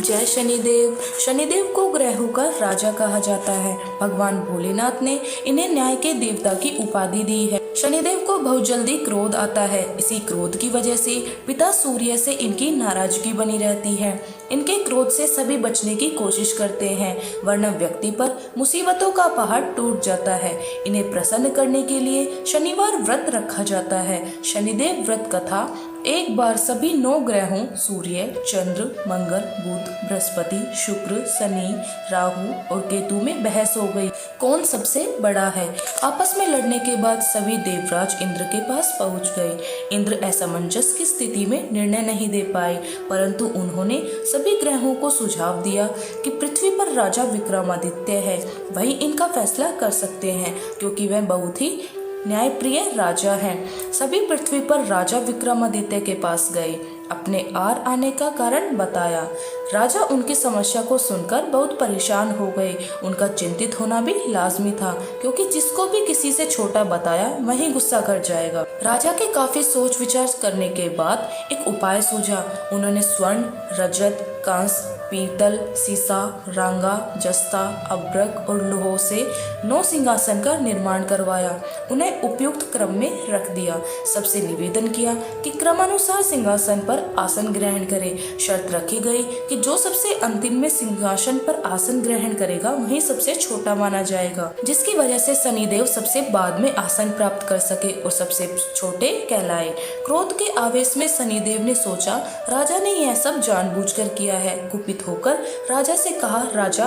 जय शनिदेव। शनिदेव को ग्रहों का राजा कहा जाता है। भगवान भोलेनाथ ने इन्हें न्याय के देवता की उपाधि दी है। शनिदेव को बहुत जल्दी क्रोध आता है। इसी क्रोध की वजह से पिता सूर्य से इनकी नाराजगी बनी रहती है। इनके क्रोध से सभी बचने की कोशिश करते हैं, वरना व्यक्ति पर मुसीबतों का पहाड़ टूट जाता है। इन्हें प्रसन्न करने के लिए शनिवार व्रत रखा जाता है। शनिदेव व्रत कथा। एक बार सभी 9 ग्रहों सूर्य, चंद्र, मंगल, बुध, बृहस्पति, शुक्र, शनि, राहु और केतु में बहस हो गई, कौन सबसे बड़ा है। आपस में लड़ने के बाद सभी देवराज इंद्र के पास पहुंच गए। इंद्र असमंजस की स्थिति में निर्णय नहीं दे पाए, परंतु उन्होंने सभी ग्रहों को सुझाव दिया कि पृथ्वी पर राजा विक्रमादित्य है, वही इनका फैसला कर सकते हैं, क्योंकि वह बहुत ही न्यायप्रिय राजा हैं। सभी पृथ्वी पर राजा विक्रमादित्य के पास गए, अपने आने का कारण बताया। राजा उनकी समस्या को सुनकर बहुत परेशान हो गए। उनका चिंतित होना भी लाजमी था, क्योंकि जिसको भी किसी से छोटा बताया वही गुस्सा कर जाएगा। राजा के काफी सोच विचार करने के बाद एक उपाय सूझा। उन्होंने स्वर्ण, रजत, कांस, पीतल, सीसा, रांगा, जस्ता, अभ्रक और लोहों से 9 सिंहासन का निर्माण करवाया। उन्हें उपयुक्त क्रम में रख दिया। सबसे निवेदन किया कि क्रमानुसार सिंहासन पर आसन ग्रहण करे। शर्त रखी गई कि जो सबसे अंतिम में सिंहासन पर आसन ग्रहण करेगा वही सबसे छोटा माना जाएगा, जिसकी वजह से शनिदेव सबसे बाद में आसन प्राप्त कर सके और सबसे छोटे कहलाए। क्रोध के आवेश में शनिदेव ने सोचा राजा ने यह सब जानबूझकर किया है। कुपित होकर राजा से कहा, राजा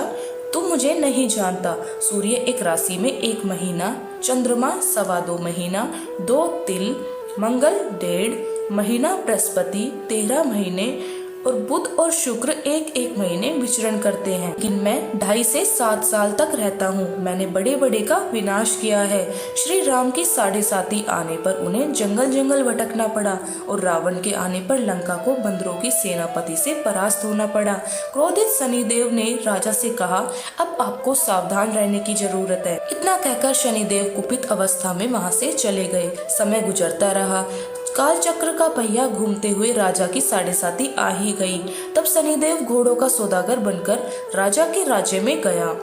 तुम मुझे नहीं जानता। सूर्य एक राशि में 1 महीना, चंद्रमा 2.25 महीना, 2 तिल, मंगल 1.5 महीना, बृहस्पति 13 महीने और बुध और शुक्र 1-1 महीने विचरण करते हैं। इनमें 2.5 से 7 साल तक रहता हूँ। मैंने बड़े बड़े का विनाश किया है। श्री राम की 7.5 आने पर उन्हें जंगल जंगल भटकना पड़ा और रावण के आने पर लंका को बंदरों की सेनापति से परास्त होना पड़ा। क्रोधित शनिदेव ने राजा से कहा, अब आपको सावधान रहने की जरूरत है। इतना कहकर शनिदेव कुपित अवस्था में वहाँ से चले गए। समय गुजरता रहा। काल चक्र का पहिया घूमते हुए राजा की 7.5 आ ही गई। तब शनिदेव घोड़ों का सौदागर बनकर राजा के राज्य में गया।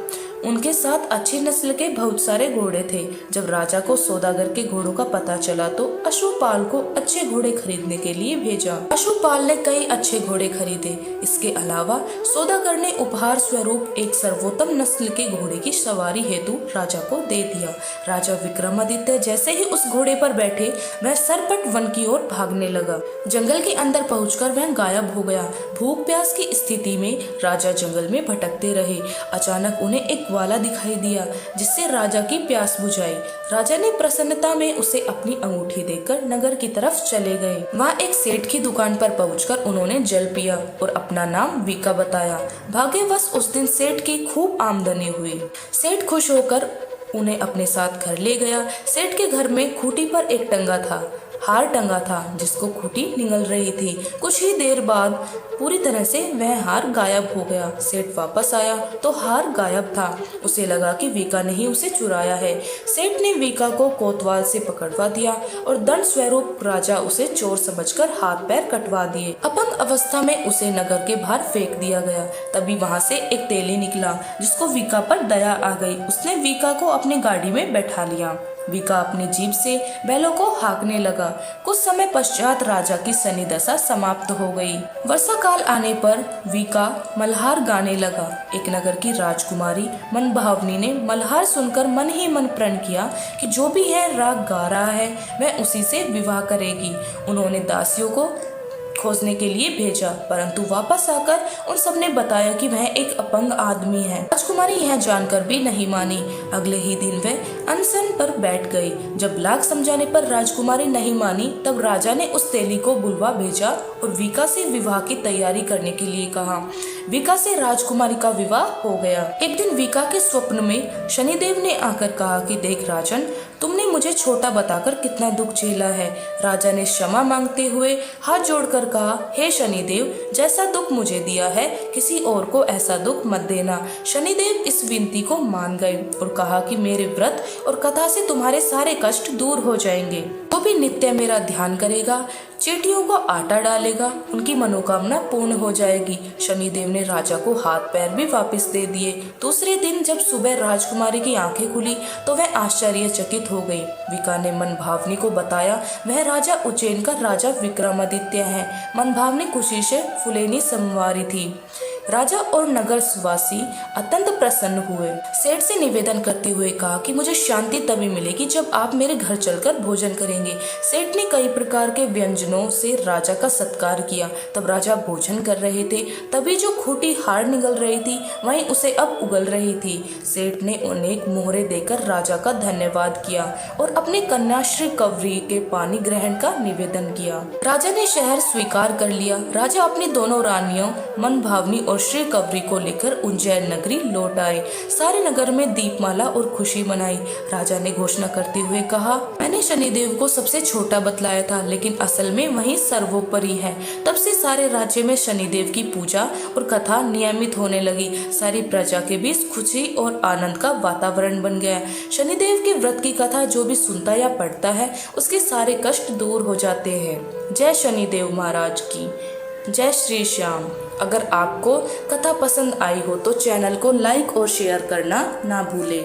उनके साथ अच्छी नस्ल के बहुत सारे घोड़े थे। जब राजा को सौदागर के घोड़ों का पता चला तो अश्वपाल को अच्छे घोड़े खरीदने के लिए भेजा। अश्वपाल ने कई अच्छे घोड़े खरीदे। इसके अलावा सौदागर ने उपहार स्वरूप एक सर्वोत्तम नस्ल के घोड़े की सवारी हेतु राजा को दे दिया। राजा विक्रमादित्य जैसे ही उस घोड़े पर बैठे, वह सरपट वन की ओर भागने लगा। जंगल के अंदर पहुंचकर वह गायब हो गया। भूख प्यास की स्थिति में राजा जंगल में भटकते रहे। अचानक उन्हें एक ग्वाला दिखाई दिया, जिससे राजा की प्यास बुझाई। राजा ने प्रसन्नता में उसे अपनी अंगूठी देकर नगर की तरफ चले गए। वहाँ एक सेठ की दुकान पर पहुंचकर उन्होंने जल पिया और अपना नाम वीका बताया। भाग्यवश उस दिन सेठ की खूब आमदनी हुई। सेठ खुश होकर उन्हें अपने साथ घर ले गया। सेठ के घर में खूंटी पर एक टंगा था, हार टंगा था, जिसको खूंटी निगल रही थी। कुछ ही देर बाद पूरी तरह से वह हार गायब हो गया। सेठ वापस आया तो हार गायब था। उसे लगा कि वीका ने ही उसे चुराया है। सेठ ने वीका को कोतवाल से पकड़वा दिया और दंड स्वरूप राजा उसे चोर समझकर हाथ पैर कटवा दिए। अपंग अवस्था में उसे नगर के बाहर फेंक दिया गया। तभी वहाँ से एक तेली निकला, जिसको वीका पर दया आ गई। उसने वीका को अपनी गाड़ी में बैठा लिया। वीका अपनी जीभ से बैलों को हाँकने लगा। कुछ समय पश्चात राजा की शनि दशा समाप्त हो गई। वर्षा काल आने पर वीका मल्हार गाने लगा। एक नगर की राजकुमारी मनभावनी ने मल्हार सुनकर मन ही मन प्रण किया कि जो भी है राग गा रहा है वह उसी से विवाह करेगी। उन्होंने दासियों को खोजने के लिए भेजा, परंतु वापस आकर उन सब ने बताया कि वह एक अपंग आदमी है। राजकुमारी यह जानकर भी नहीं मानी। अगले ही दिन वह अनशन पर बैठ गई। जब लाख समझाने पर राजकुमारी नहीं मानी, तब राजा ने उस तेली को बुलवा भेजा और वीका से विवाह की तैयारी करने के लिए कहा। वीका से राजकुमारी का विवाह हो गया। एक दिन वीका के स्वप्न में शनिदेव ने आकर कहा कि देख राजन, तुमने मुझे छोटा बताकर कितना दुख झेला है। राजा ने क्षमा मांगते हुए हाथ जोड़कर कहा, हे शनिदेव, जैसा दुख मुझे दिया है किसी और को ऐसा दुख मत देना। शनिदेव इस विनती को मान गए और कहा कि मेरे व्रत और कथा से तुम्हारे सारे कष्ट दूर हो जाएंगे। तो भी नित्य मेरा ध्यान करेगा चींटियों को आटा डालेगा, उनकी मनोकामना पूर्ण हो जाएगी। शनिदेव ने राजा को हाथ पैर भी वापस दे दिए। दूसरे दिन जब सुबह राजकुमारी की आंखें खुली तो वह आश्चर्यचकित हो गई। विका ने मनभावनी को बताया वह राजा उज्जैन का राजा विक्रमादित्य है। मनभावनी खुशी से फुलेनी संवारी थी। राजा और नगरवासी अत्यंत प्रसन्न हुए। सेठ से निवेदन करते हुए कहा कि मुझे शांति तभी मिलेगी जब आप मेरे घर चलकर भोजन करेंगे। सेठ ने कई प्रकार के व्यंजनों से राजा का सत्कार किया। तब राजा भोजन कर रहे थे, तभी जो खूंटी हार निगल रही थी वहीं उसे अब उगल रही थी। सेठ ने अनेक मोहरे देकर राजा का धन्यवाद किया और अपनी कन्या श्री कवरी के पानी ग्रहण का निवेदन किया। राजा ने शहर स्वीकार कर लिया। राजा अपनी दोनों रानियों मनभावनी और श्री कवरी को लेकर उज्जैन नगरी लौट आए। सारे नगर में दीपमाला और खुशी मनाई। राजा ने घोषणा करते हुए कहा, मैंने शनिदेव को सबसे छोटा बतलाया था, लेकिन असल में वही सर्वोपरि है। तब से सारे राज्य में शनिदेव की पूजा और कथा नियमित होने लगी। सारी प्रजा के बीच खुशी और आनंद का वातावरण बन गया। शनिदेव के व्रत की कथा जो भी सुनता या पढ़ता है उसके सारे कष्ट दूर हो जाते हैं। जय शनिदेव महाराज की जय। श्री श्याम। अगर आपको कथा पसंद आई हो तो चैनल को लाइक और शेयर करना ना भूलें।